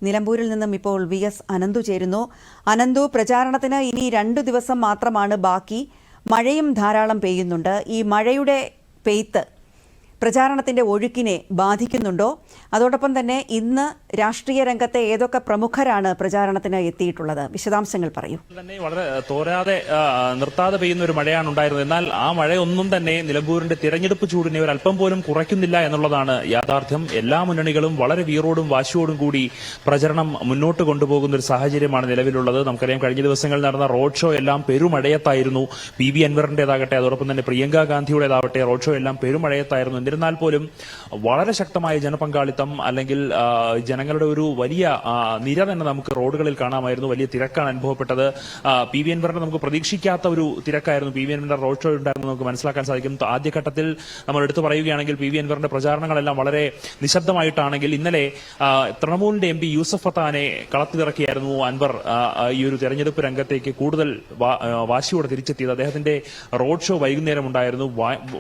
നിലമ്പൂരിൽ നിന്നും ഇപ്പോൾ വി.എസ്. അനന്തു ചേരുന്നു. അനന്തു, പ്രചാരണത്തിന് ഇനി 2 ദിവസം മാത്രമാണ് ബാക്കി. മഴയും ധാരാളം പെയ്യുന്നുണ്ട്. ഈ മഴയുടെ പെയ്ത്ത് പ്രചാരണത്തിന്റെ ഒഴുക്കിനെ ബാധിക്കുന്നുണ്ടോ? അതോടൊപ്പം തന്നെ ഇന്ന് രാഷ്ട്രീയ രംഗത്തെ ഏതൊക്കെ പ്രമുഖരാണ് പ്രചാരണത്തിന് എത്തിയിട്ടുള്ളത്? വിശദാംശങ്ങൾ പറയൂ. തന്നെ വളരെ തോരാതെ നിർത്താതെ പെയ്യുന്ന ഒരു മഴയാണ് ഉണ്ടായിരുന്നത്. എന്നാൽ ആ മഴയൊന്നും തന്നെ നിലമ്പൂരിന്റെ തിരഞ്ഞെടുപ്പ് ചൂടിനെ ഒരല്പം പോലും കുറയ്ക്കുന്നില്ല എന്നുള്ളതാണ് യാഥാർത്ഥ്യം. എല്ലാ മുന്നണികളും വളരെ വീറോടും വാശിയോടും കൂടി പ്രചരണം മുന്നോട്ട് കൊണ്ടുപോകുന്ന ഒരു സാഹചര്യമാണ് നിലവിലുള്ളത്. നമുക്കറിയാം, കഴിഞ്ഞ ദിവസങ്ങളിൽ നടന്ന റോഡ് ഷോ എല്ലാം പെരുമഴയത്തായിരുന്നു. പി വി അൻവറിന്റേതാകട്ടെ, അതോടൊപ്പം തന്നെ പ്രിയങ്ക ഗാന്ധിയുടേതാവട്ടെ, റോഡ് ഷോ എല്ലാം പെരുമഴയത്തായിരുന്നു. എന്നിരുന്നാൽ പോലും വളരെ ശക്തമായ ജനപങ്കാളിത്തം, അല്ലെങ്കിൽ ജനങ്ങളുടെ ഒരു വലിയ നിര തന്നെ നമുക്ക് റോഡുകളിൽ കാണാമായിരുന്നു. വലിയ തിരക്കാണ് അനുഭവപ്പെട്ടത്. പി വി അൻവറിന്റെ നമുക്ക് പ്രതീക്ഷിക്കാത്ത ഒരു തിരക്കായിരുന്നു പി വി അൻവറിന്റെ റോഡ് ഷോ ഉണ്ടായിരുന്നു നമുക്ക് മനസ്സിലാക്കാൻ സാധിക്കും. ആദ്യഘട്ടത്തിൽ നമ്മൾ എടുത്തു പറയുകയാണെങ്കിൽ പി വി അൻവറിന്റെ പ്രചാരണങ്ങളെല്ലാം വളരെ നിശബ്ദമായിട്ടാണെങ്കിൽ, ഇന്നലെ തൃണമൂലിന്റെ എം പി യൂസഫ് ഫത്താനെ കളത്തിലിറക്കിയായിരുന്നു അൻവർ ഈ ഒരു തെരഞ്ഞെടുപ്പ് രംഗത്തേക്ക് കൂടുതൽ വാശിയോടെ തിരിച്ചെത്തിയത്. അദ്ദേഹത്തിന്റെ റോഡ് ഷോ വൈകുന്നേരം ഉണ്ടായിരുന്നു.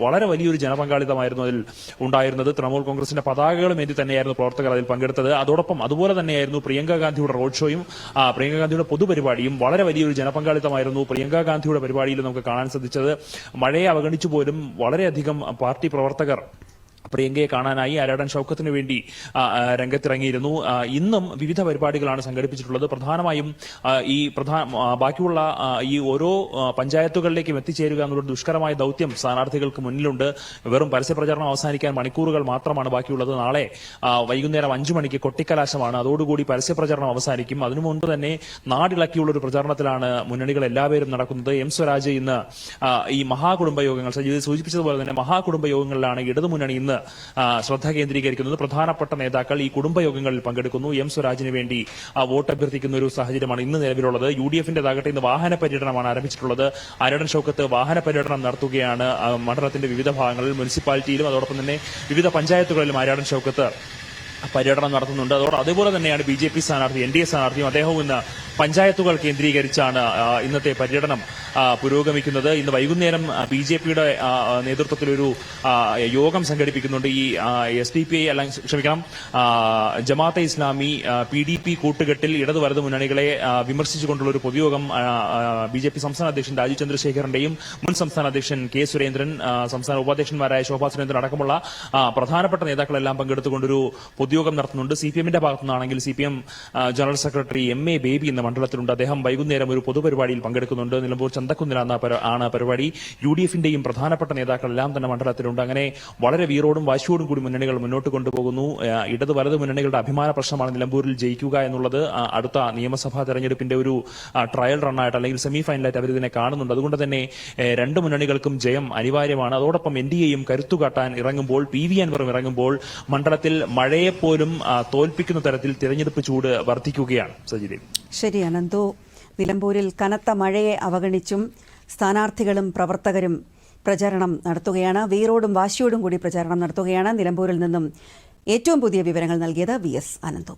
വളരെ വലിയൊരു ജനപങ്കാളിത്തമായിരുന്നു അതിൽ ഉണ്ടായിരുന്നത്. തൃണമൂൽ കോൺഗ്രസിന്റെ പതാകകളും ഏന്തി തന്നെയായിരുന്നു പ്രവർത്തകർ അതിൽ പങ്കെടുത്തത്. അതുപോലെ തന്നെയായിരുന്നു പ്രിയങ്ക ഗാന്ധിയുടെ റോഡ് ഷോയും പ്രിയങ്ക ഗാന്ധിയുടെ പൊതുപരിപാടിയും. വളരെ വലിയൊരു ജനപങ്കാളിത്തമായിരുന്നു പ്രിയങ്ക ഗാന്ധിയുടെ പരിപാടിയിൽ നമുക്ക് കാണാൻ സാധിച്ചത്. മഴയെ അവഗണിച്ചു പോലും വളരെയധികം പാർട്ടി പ്രവർത്തകർ പ്രിയങ്കയെ കാണാനായി ആരാടൻ ഷൌക്കത്തിന് വേണ്ടി രംഗത്തിറങ്ങിയിരുന്നു. ഇന്നും വിവിധ പരിപാടികളാണ് സംഘടിപ്പിച്ചിട്ടുള്ളത്. പ്രധാനമായും ബാക്കിയുള്ള ഈ ഓരോ പഞ്ചായത്തുകളിലേക്കും എത്തിച്ചേരുക എന്നുള്ള ദുഷ്കരമായ ദൌത്യം സ്ഥാനാർത്ഥികൾക്ക് മുന്നിലുണ്ട്. വെറും പരസ്യപ്രചാരണം അവസാനിക്കാൻ മണിക്കൂറുകൾ മാത്രമാണ് ബാക്കിയുള്ളത്. നാളെ വൈകുന്നേരം 5 മണിക്ക് കൊട്ടിക്കലാശമാണ്. അതോടുകൂടി പരസ്യപ്രചാരണം അവസാനിക്കും. അതിനു മുൻപ് തന്നെ നാടിളക്കിയുള്ള ഒരു പ്രചാരണത്തിലാണ് മുന്നണികൾ എല്ലാവരും നടക്കുന്നത്. എം സ്വരാജ് ഇന്ന് ഈ മഹാകുടുംബ യോഗങ്ങൾ സൂചിപ്പിച്ചതുപോലെ തന്നെ മഹാകുടുംബ യോഗങ്ങളിലാണ് ഇടതുമുന്നണി ഇന്ന് ശ്രദ്ധ കേന്ദ്രീകരിക്കുന്നത്. പ്രധാനപ്പെട്ട നേതാക്കൾ ഈ കുടുംബയോഗങ്ങളിൽ പങ്കെടുക്കുന്നു. എം സ്വരാജിന് വേണ്ടി വോട്ട് അഭ്യർത്ഥിക്കുന്ന ഒരു സാഹചര്യമാണ് ഇന്ന് നിലവിലുള്ളത്. UDF-ന്റേതാകട്ടെ ഇന്ന് വാഹന പര്യടനമാണ് ആരംഭിച്ചിട്ടുള്ളത്. ആരാടൻ ഷൌക്കത്ത് വാഹന പര്യടനം നടത്തുകയാണ്. മണ്ഡലത്തിന്റെ വിവിധ ഭാഗങ്ങളിൽ, മുനിസിപ്പാലിറ്റിയിലും അതോടൊപ്പം തന്നെ വിവിധ പഞ്ചായത്തുകളിലും ആരാടൻ ഷൌക്കത്ത് പര്യടനം നടത്തുന്നുണ്ട്. അതേപോലെ തന്നെയാണ് BJP സ്ഥാനാർത്ഥി, NDA സ്ഥാനാർത്ഥിയും അദ്ദേഹവും ഇന്ന് പഞ്ചായത്തുകൾ കേന്ദ്രീകരിച്ചാണ് ഇന്നത്തെ പര്യടനം പുരോഗമിക്കുന്നത്. ഇന്ന് വൈകുന്നേരം BJP-യുടെ നേതൃത്വത്തിലൊരു യോഗം സംഘടിപ്പിക്കുന്നുണ്ട്. ഈ SDPI ജമാഅത്തെ ഇസ്ലാമി PDP കൂട്ടുകെട്ടിൽ ഇടതു വലതു മുന്നണികളെ വിമർശിച്ചുകൊണ്ടുള്ള ഒരു പൊതുയോഗം BJP സംസ്ഥാന അധ്യക്ഷൻ രാജീവ് ചന്ദ്രശേഖറിന്റെയും മുൻ സംസ്ഥാന അധ്യക്ഷൻ K. സുരേന്ദ്രൻ, സംസ്ഥാന ഉപാധ്യക്ഷന്മാരായ ശോഭാ സുരേന്ദ്രൻ അടക്കമുള്ള പ്രധാനപ്പെട്ട നേതാക്കളെല്ലാം പങ്കെടുത്തുകൊണ്ടൊരു പൊതുയോഗം നടത്തുന്നുണ്ട്. CPM-ന്റെ ഭാഗത്തുനിന്നാണെങ്കിൽ CPM general secretary MA baby എന്ന മണ്ഡലത്തിലുണ്ട്. അദ്ദേഹം വൈകുന്നേരം ഒരു പൊതുപരിപാടിയിൽ പങ്കെടുക്കുന്നുണ്ട്. നിലമ്പൂർ ചന്തക്കുന്നിലാണ് പരിപാടി. UDF-ന്റെയും പ്രധാനപ്പെട്ട നേതാക്കളെല്ലാം തന്നെ മണ്ഡലത്തിലുണ്ട്. അങ്ങനെ വളരെ വീറോടും വാശിയോടും കൂടി മുന്നണികൾ മുന്നോട്ട് കൊണ്ടുപോകുന്നു. ഇടത് വലത് മുന്നണികളുടെ അഭിമാന പ്രശ്നമാണ് നിലമ്പൂരിൽ ജയിക്കുക എന്നുള്ളത്. അടുത്ത നിയമസഭാ തെരഞ്ഞെടുപ്പിന്റെ ഒരു ട്രയൽ റണ്ണായിട്ട് അല്ലെങ്കിൽ സെമി ഫൈനലായിട്ട് അവരിതിനെ കാണുന്നുണ്ട്. അതുകൊണ്ട് തന്നെ രണ്ട് മുന്നണികൾക്കും ജയം അനിവാര്യമാണ്. അതോടൊപ്പം NDA-യും കരുത്തുകാട്ടാൻ ഇറങ്ങുമ്പോൾ, PV അൻവറും ഇറങ്ങുമ്പോൾ മണ്ഡലത്തിൽ മഴയെപ്പോലും തോൽപ്പിക്കുന്ന തരത്തിൽ തിരഞ്ഞെടുപ്പ് ചൂട് വർദ്ധിക്കുകയാണ്. സജിദേവി. ശരി അനന്തു, നിലമ്പൂരിൽ കനത്ത മഴയെ അവഗണിച്ചും സ്ഥാനാർത്ഥികളും പ്രവർത്തകരും പ്രചാരണം നടത്തുകയാണ്. വീറോടും വാശിയോടും കൂടി പ്രചാരണം നടത്തുകയാണ്. നിലമ്പൂരിൽ നിന്നും ഏറ്റവും പുതിയ വിവരങ്ങൾ നൽകിയത് വി.എസ്. അനന്തു.